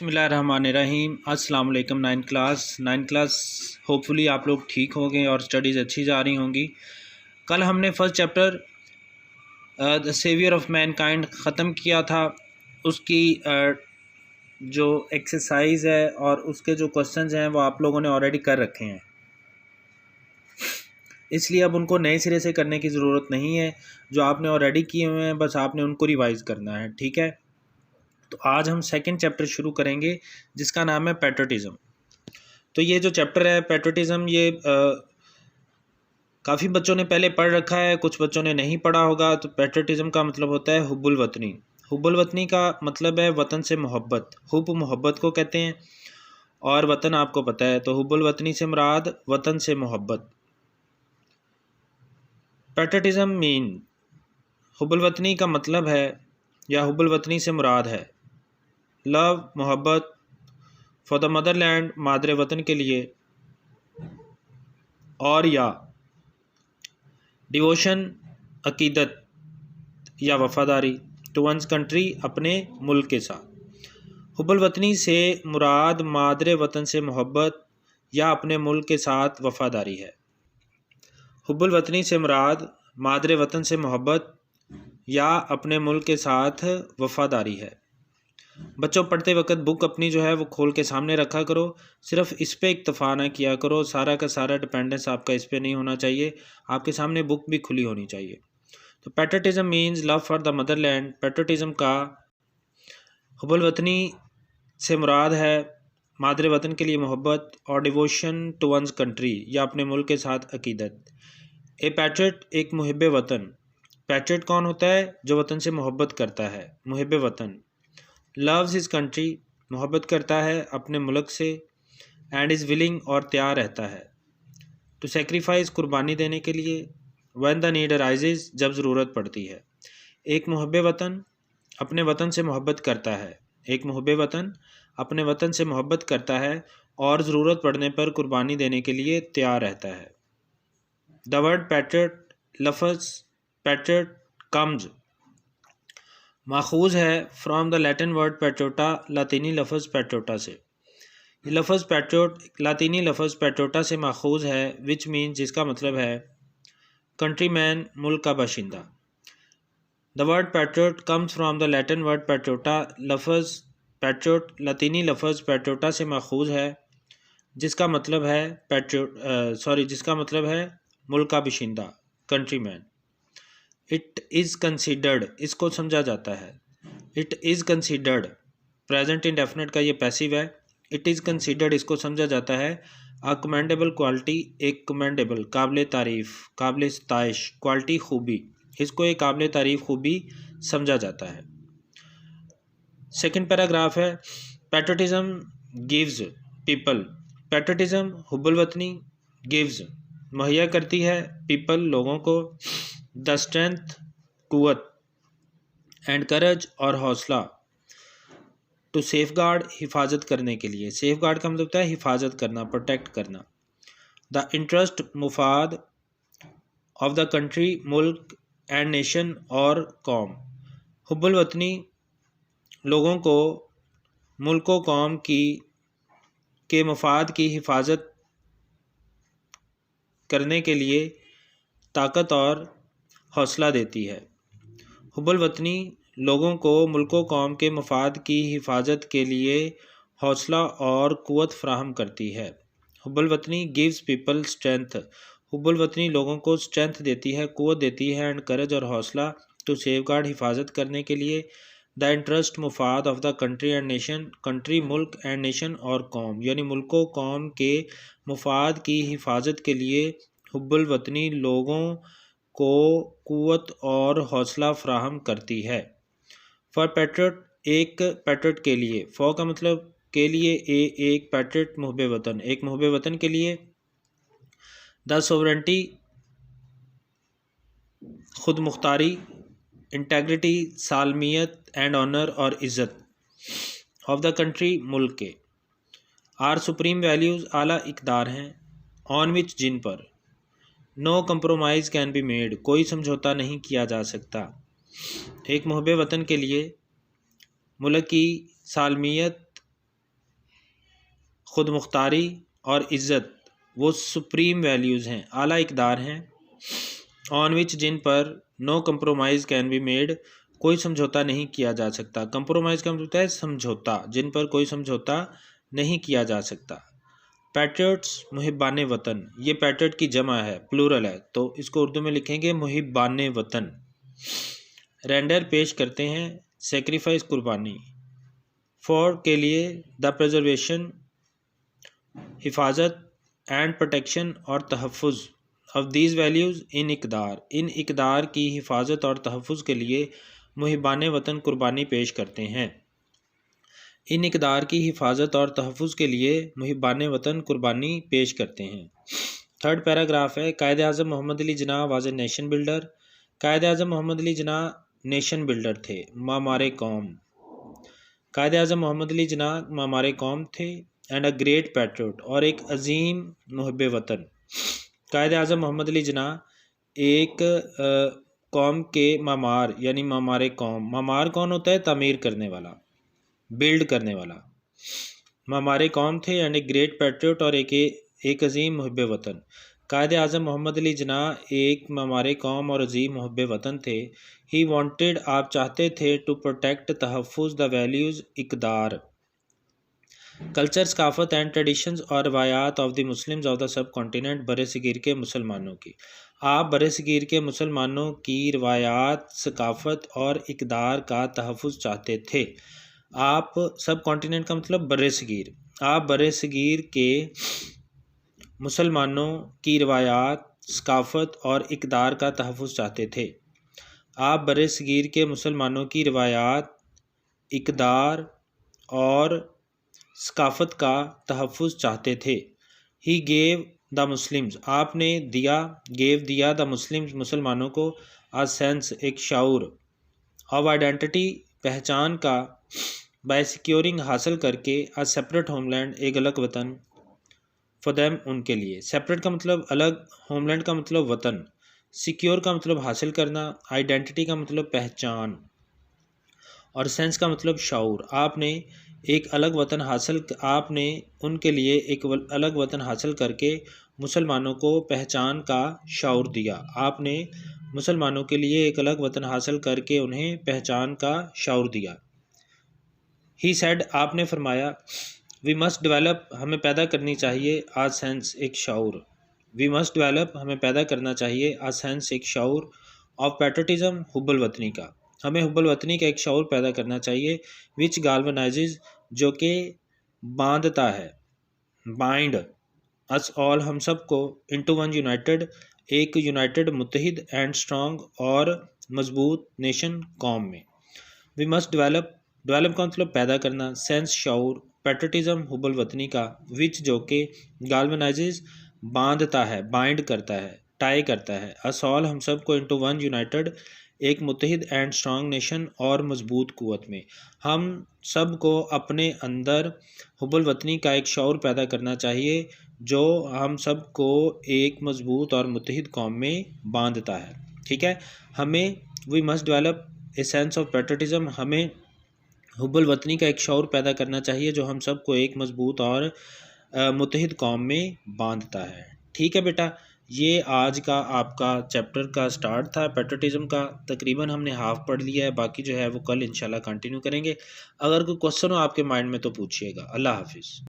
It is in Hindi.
बिस्मिल्लाहिर्रहमानिर्रहीम। अस्सलाम वालेकुम। नाइन क्लास होपफुली आप लोग ठीक होंगे और स्टडीज़ अच्छी जा रही होंगी। कल हमने first chapter the saviour of mankind ख़त्म किया था। उसकी जो एक्सरसाइज है और उसके जो क्वेश्चंस हैं वो आप लोगों ने ऑलरेडी कर रखे हैं, इसलिए अब उनको नए सिरे से करने की ज़रूरत नहीं है। जो आपने ऑलरेडी किए हुए हैं बस आपने उनको रिवाइज़ करना है, ठीक है। तो आज हम सेकंड चैप्टर शुरू करेंगे जिसका नाम है पैट्रियटिज़म। तो ये जो चैप्टर है पैट्रियटिज़म, ये काफ़ी बच्चों ने पहले पढ़ रखा है, कुछ बच्चों ने नहीं पढ़ा होगा। तो पैट्रियटिज़म का मतलब होता है हुब्बुल वतनी। हुब्बुल वतनी का मतलब है वतन से मोहब्बत। हुब मोहब्बत को कहते हैं और वतन आपको पता है, तो हुब्बुल वतनी से मुराद वतन से मोहब्बत। पैट्रियटिज़म मीन, हुब्बुल वतनी का मतलब है या हुब्बुल वतनी से मुराद है लव, मोहब्बत फॉर द मदरलैंड, मादरे वतन के लिए, और या डिवोशन, अकीदत या वफ़ादारी टू वंस कंट्री, अपने मुल्क के साथ। हुब्बुल वतनी से मुराद मादरे वतन से मोहब्बत या अपने मुल्क के साथ वफ़ादारी है। हुब्बुल वतनी से मुराद मादरे वतन से मोहब्बत या अपने मुल्क के साथ वफ़ादारी है। बच्चों, पढ़ते वक्त बुक अपनी जो है वो खोल के सामने रखा करो, सिर्फ इस पे इक्तफ़ा ना किया करो। सारा का सारा डिपेंडेंस आपका इस पे नहीं होना चाहिए, आपके सामने बुक भी खुली होनी चाहिए। तो patriotism means love for the Motherland. Patriotism का हुब्बुल वतनी से मुराद है मादरे वतन के लिए मोहब्बत और डिवोशन टू वंस कंट्री या अपने मुल्क के साथ अकीदत। ए पैट्रियट, एक मुहिब वतन। पैट्रियट कौन होता है? जो वतन से मोहब्बत करता है, मुहिब वतन। लव्स हिज कंट्री, मोहब्बत करता है अपने मुल्क से, एंड इज़ विलिंग, और तैयार रहता है, टू सेक्रीफाइस, कुर्बानी देने के लिए, व्हेन द नीड अराइजेज, जब ज़रूरत पड़ती है। एक मुहिब वतन अपने वतन से मोहब्बत करता है, एक मुहिब वतन अपने वतन से मोहब्बत करता है और ज़रूरत पड़ने पर कुर्बानी देने के लिए तैयार रहता है। द वर्ड पैट्रियट, लफ्ज़ पैट्रियट कम्स, माखूज़ है फ्रॉम द लैटिन वर्ड पैट्रियोटा, लातीनी लफ्ज़ पैट्रियोटा से। ये लफ्ज़ पैट्रियोट लातीनी लफ्ज़ पैट्रियोटा से माखूज़ है, विच मीन, जिसका मतलब है कंट्री मैन, मुल्क का बाशिंदा। The word patriot comes from the Latin word patriota, लफ्ज़ पैट्रियोट लातीनी लफ्ज़ पैट्रियोटा से माखूज़ है जिसका मतलब है जिसका मतलब है मुल्क का बाशिंदा, country man. It is considered, इसको समझा जाता है। It is considered, present indefinite का ये पैसिव है। इट इज़ कंसीडर्ड, इसको समझा जाता है अ कमेंडेबल क्वालिटी, एक कमेंडेबल, काबिल तारीफ़, काबिल सताइश, क्वालिटी, खूबी, इसको एक काबिल तारीफ़ खूबी समझा जाता है। सेकंड पैराग्राफ है, पैट्रियटिज़म गिव्स पीपल। पैट्रियटिज़म हुब्बुल वतनी गिव्स, मुहैया करती है, पीपल, लोगों को, द स्ट्रेंथ, कुव्वत, एंड करेज, और हौसला, टू सेफ गार्ड, हिफाजत करने के लिए। सेफ गार्ड का मतलब होता है हिफाजत करना, प्रोटेक्ट करना। द इंटरेस्ट, मुफाद, ऑफ द कंट्री, मुल्क, एंड नेशन, और कौम। हुब्बुल वतनी लोगों को मुल्क व कौम के मफाद की हिफाजत करने के लिए ताकत और हौसला देती है। हुब्बुल वतनी लोगों को मुल्क व कौम के मफाद की हिफाजत के लिए हौसला और क़ुव्वत फ़राहम करती है। हुब्बुल वतनी गिव्स पीपल स्ट्रेंथ, हुब्बुल वतनी लोगों को स्ट्रेंथ देती है, क़ुव्वत देती है, एंड करेज, और हौसला, टू सेफ गार्ड, हिफाजत करने के लिए, द इंटरेस्ट, मुफाद, of the country and nation, country, मुल्क, एंड नेशन, और कौम, यानी मुल्क व कौम के मुफाद की हिफाजत के लिए हुब्बुल वतनी लोगों को क़ुव्वत और हौसला फ़राहम करती है। फॉर पैट्रियट, एक पैट्रियट के लिए, फॉर का मतलब के लिए, एक पैट्रियट मुहिब वतन, एक मुहिब वतन के लिए। द सोवरेंटी, खुद मुख्तारी, इंटेग्रिटी, सालमियत, एंड ऑनर, और इज़्ज़त, ऑफ द कंट्री, मुल्क के, आर सुप्रीम वैल्यूज़, आला इक़दार हैं, ऑन विच, जिन पर, no compromise can be made, कोई समझौता नहीं किया जा सकता। एक मुहिब वतन के लिए मुल्क की सालमियत, ख़ुद मुख्तारी और इज़्ज़त वो सुप्रीम वैल्यूज़ हैं, आला इक़दार हैं, ऑन विच जिन पर no compromise can be made, कोई समझौता नहीं किया जा सकता। कंप्रोमाइज़ का मतलब है समझौता, जिन पर कोई समझौता नहीं किया जा सकता। पैट्रियट्स मुहिब्बाने वतन, ये पैट्रियट की जमा है, प्लूरल है, तो इसको उर्दू में लिखेंगे मुहिब्बाने वतन। रेंडर पेश करते हैं, सेक्रीफाइस कुर्बानी, फॉर के लिए, द प्रिजर्वेशन हिफाजत, एंड प्रोटेक्शन और तहफ़्फ़ुज़ ऑफ दीज़ वैल्यूज़ इन इक़दार, इन इक़दार की हिफाजत और तहफ़्फ़ुज़ के लिए मुहिब्बाने वतन कुर्बानी पेश करते हैं। इन इक़दार की हिफाजत और तहफ़्फ़ुज़ के लिए मुहिब्बाने वतन कुर्बानी पेश करते हैं। थर्ड पैराग्राफ है, Quaid e Azam Mohammad Ali Jinnah was a nation builder, Quaid e Azam Mohammad Ali Jinnah nation builder थे, मामारे कौम। कायदे आज़म मोहम्मद अली जिन्नाह मामारे कौम थे, एंड अ ग्रेट पैट्रियट, और एक अजीम मुहिब वतन। कायदे आज़म मोहम्मद अली जिन्नाह एक कौम के मामार यानी मामारे कौम, मामार कौन होता है? तामीर करने वाला, बिल्ड करने वाला, मामारे कौम थे, एंड ए ग्रेट पैट्रियट, और एक अजीम मुहिब वतन। कायदे आज़म मोहम्मद अली जिन्नाह एक मामारे कौम और अजीम मुहिब वतन थे। ही वांटेड, आप चाहते थे, टू प्रोटेक्ट, तहफ़्फ़ुज़, द वैल्यूज़, इक़दार, कल्चर, सकाफ़त एंड ट्रेडिशंस और रवायात of the Muslims of the subcontinent, बर सग़ीर के मुसलमानों की। आप बर सग़ीर के मुसलमानों की रवायात, सकाफ़त और इक़दार का तहफ़्फ़ुज़ चाहते थे। आप सब कॉन्टिनेंट का मतलब बर सग़ीर, आप बर सग़ीर के मुसलमानों की रवायात, सकाफ़त और इक़दार का तहफ़्फ़ुज़ चाहते थे। आप बर सग़ीर के मुसलमानों की रवायात, इक़दार और सकाफ़त का तहफ़्फ़ुज़ चाहते थे। ही गेव द मुस्लिम्स, आपने दिया, गेव दिया, द मुस्लिम्स, मुसलमानों को, अ सेंस, एक शाऊर, ऑफ आइडेंटिटी, पहचान का, बाय सिक्योरिंग, हासिल करके, अ सेपरेट होमलैंड, एक अलग वतन, फॉर देम, उनके लिए। सेपरेट का मतलब अलग, होमलैंड का मतलब वतन, सिक्योर का मतलब हासिल करना, आइडेंटिटी का मतलब पहचान, और सेंस का मतलब शाऊर। आपने एक अलग वतन हासिल, आपने उनके लिए एक अलग वतन हासिल करके मुसलमानों को पहचान का शाऊर दिया। आपने मुसलमानों के लिए एक अलग वतन हासिल करके उन्हें पहचान का शाऊर दिया। ही सेड, आपने फरमाया, वी मस्ट डेवलप, हमें पैदा करनी चाहिए, आ सेंस, एक शाऊर, वी मस्ट डेवलप, हमें पैदा करना चाहिए, आ सेंस, एक शाऊर, ऑफ पैट्रियटिज़म, हुब्बुल वतनी का, हमें हुब्बुल वतनी का एक शाऊर पैदा करना चाहिए, विच गाल्वनाइजेज, जो कि बांधता है, बाइंड, अस ऑल, हम सब को, इनटू वन यूनाइटेड, एक यूनाइटेड, मुत्तहिद, एंड स्ट्रॉन्ग, और मजबूत, नेशन, कौम में। वी मस्ट डेवलप, डेवलप का मतलब पैदा करना, सेंस, शाऊर, पैट्रियटिज़म, हुब्बुल वतनी का, विच, जो कि गाल्वनाइजेज, बांधता है, बाइंड करता है, टाई करता है, अस ऑल, हम सब को, इनटू वन यूनाइटेड, एक मुत्तहिद, एंड स्ट्रॉन्ग नेशन, और मजबूत कुव्वत में। हम सब को अपने अंदर हुब्बुल वतनी का एक शऊर पैदा करना चाहिए, जो हम सब को एक मजबूत और मुत्तहिद कौम में बांधता है। ठीक है, हमें, we must develop a sense of patriotism, हमें हुब्बुल वतनी का एक शऊर पैदा करना चाहिए, जो हम सब को एक मजबूत और मुत्तहिद कौम में बांधता है। ठीक है बेटा, ये आज का आपका चैप्टर का स्टार्ट था पैट्रियटिज़म का, तकरीबन हमने हाफ पढ़ लिया है, बाकी जो है वो कल इंशाल्लाह कंटिन्यू करेंगे। अगर कोई क्वेश्चन हो आपके माइंड में तो पूछिएगा। अल्लाह हाफिज़।